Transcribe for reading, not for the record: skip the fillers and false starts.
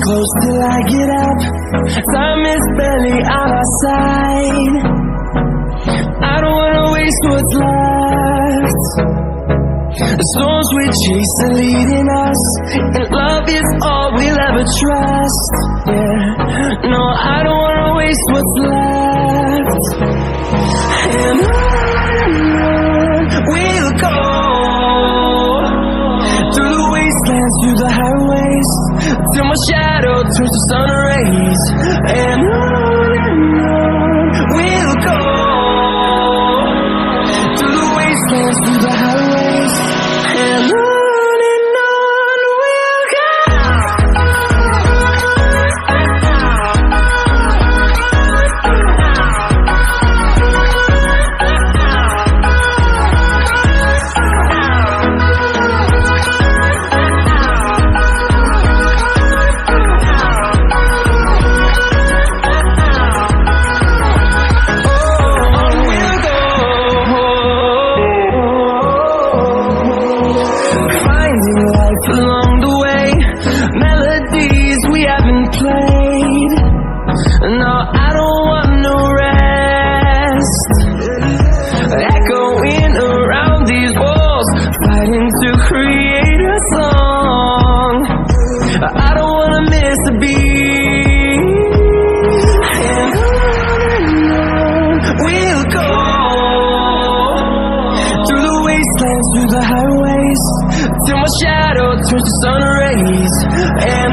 close till I get up. Time is barely on our side. I don't wanna waste what's left. The storms we chase are leading us, and love is all we'll ever trust. Yeah, no, I don't wanna waste what's left. And on we'll go, through the wastelands, through the highways, till my shadow turns to sun rays. And on we'll go, through the wastelands, through the highways, and on we'll go. Along the way, melodies we haven't played. No, I don't want no rest. Echoing around these walls, fighting to create a song. I don't wanna miss a beat. And on we'll go, through the wastelands, through the highways, till my shadow turns to sun rays. And